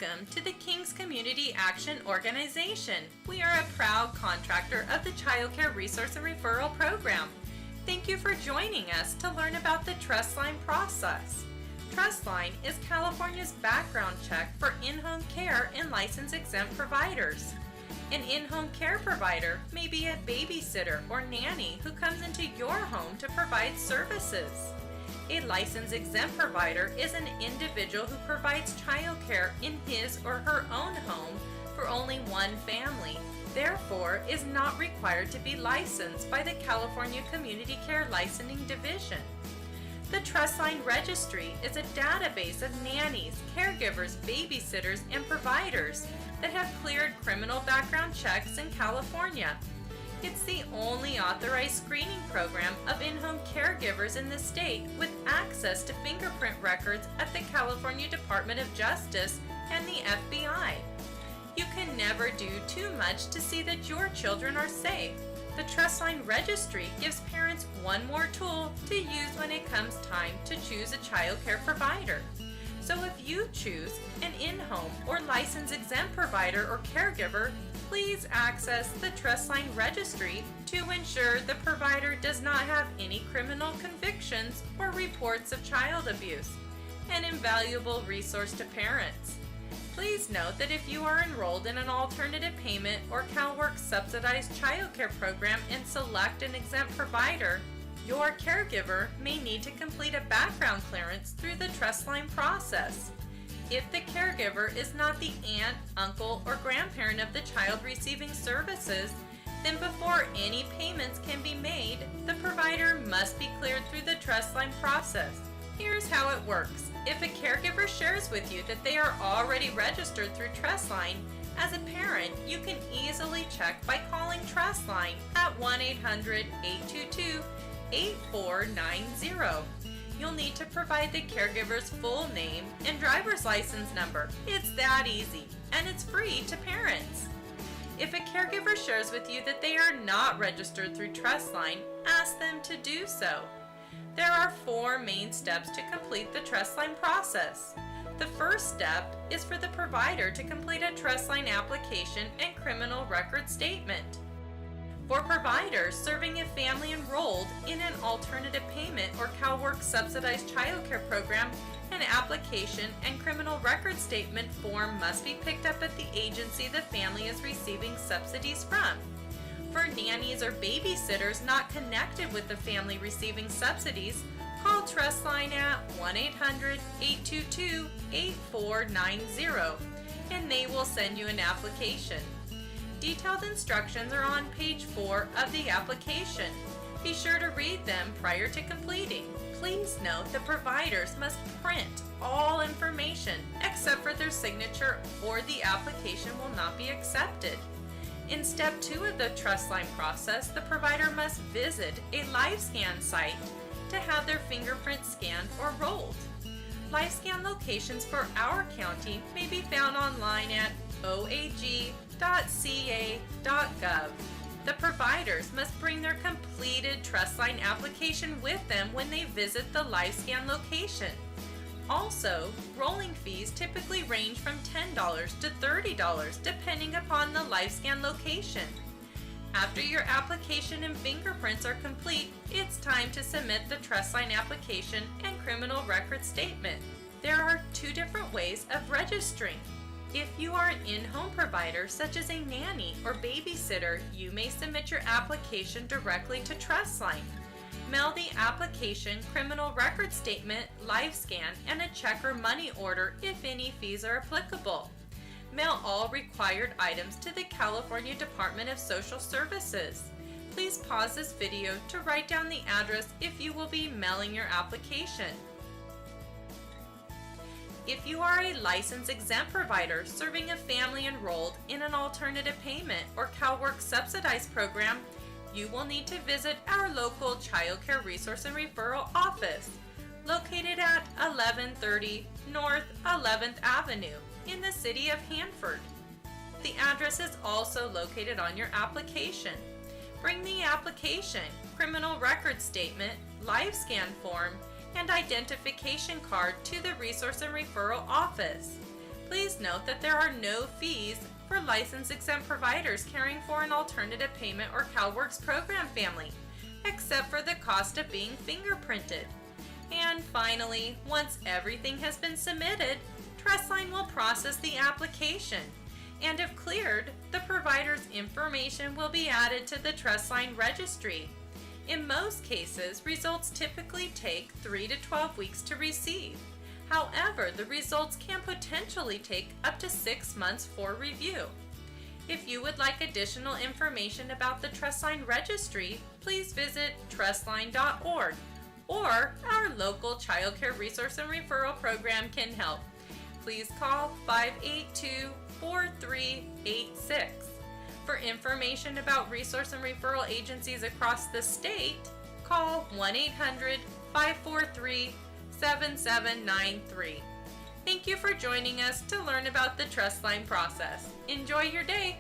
Welcome to the King's Community Action Organization. We are a proud contractor of the Child Care Resource and Referral Program. Thank you for joining us to learn about the Trustline process. Trustline is California's background check for in-home care and license-exempt providers. An in-home care provider may be a babysitter or nanny who comes into your home to provide services. A license-exempt provider is an individual who provides child care in his or her own home for only one family, therefore is not required to be licensed by the California Community Care Licensing Division. The Trustline Registry is a database of nannies, caregivers, babysitters, and providers that have cleared criminal background checks in California. It's the only authorized screening program of in-home caregivers in the state with access to fingerprint records at the California Department of Justice and the FBI. You can never do too much to see that your children are safe. The Trustline Registry gives parents one more tool to use when it comes time to choose a child care provider. So if you choose an in-home or license-exempt provider or caregiver, please access the Trustline Registry to ensure the provider does not have any criminal convictions or reports of child abuse, an invaluable resource to parents. Please note that if you are enrolled in an alternative payment or CalWORks subsidized child care program and select an exempt provider, your caregiver may need to complete a background clearance through the Trustline process. If the caregiver is not the aunt, uncle, or grandparent of the child receiving services, then before any payments can be made, the provider must be cleared through the Trustline process. Here's how it works. If a caregiver shares with you that they are already registered through Trustline, as a parent, you can easily check by calling Trustline at 1-800-822-8490. You'll need to provide the caregiver's full name and driver's license number. It's that easy, and it's free to parents. If a caregiver shares with you that they are not registered through Trustline, ask them to do so. There are 4 main steps to complete the Trustline process. The first step is for the provider to complete a Trustline application and criminal record statement. For providers serving a family enrolled in an alternative payment or CalWORks subsidized child care program, an application and criminal record statement form must be picked up at the agency the family is receiving subsidies from. For nannies or babysitters not connected with the family receiving subsidies, call Trustline at 1-800-822-8490 and they will send you an application. Detailed instructions are on page 4 of the application. Be sure to read them prior to completing. Please note that providers must print all information except for their signature or the application will not be accepted. In step 2 of the Trustline process, the provider must visit a LiveScan site to have their fingerprints scanned or rolled. LiveScan locations for our county may be found online at oag.ca.gov. The providers must bring their completed Trustline application with them when they visit the LiveScan location. Also, rolling fees typically range from $10 to $30 depending upon the LiveScan location. After your application and fingerprints are complete, it's time to submit the Trustline application and criminal record statement. There are 2 different ways of registering. If you are an in-home provider, such as a nanny or babysitter, you may submit your application directly to Trustline. Mail the application, criminal record statement, LiveScan, and a check or money order if any fees are applicable. Mail all required items to the California Department of Social Services. Please pause this video to write down the address if you will be mailing your application. If you are a license-exempt provider serving a family enrolled in an alternative payment or CalWORks subsidized program, you will need to visit our local Child Care Resource and Referral office, located at 1130 North 11th Avenue in the city of Hanford. The address is also located on your application. Bring the application, criminal record statement, LiveScan form, and identification card to the Resource and Referral office. Please note that there are no fees for license-exempt providers caring for an alternative payment or CalWORKS program family, except for the cost of being fingerprinted. And finally, once everything has been submitted, Trustline will process the application. And if cleared, the provider's information will be added to the Trustline registry. In most cases, results typically take 3 to 12 weeks to receive. However, the results can potentially take up to 6 months for review. If you would like additional information about the Trustline registry, please visit trustline.org, or our local Child Care Resource and Referral Program can help. Please call 582-4386. For information about resource and referral agencies across the state, call 1-800-543-7793. Thank you for joining us to learn about the Trustline process. Enjoy your day!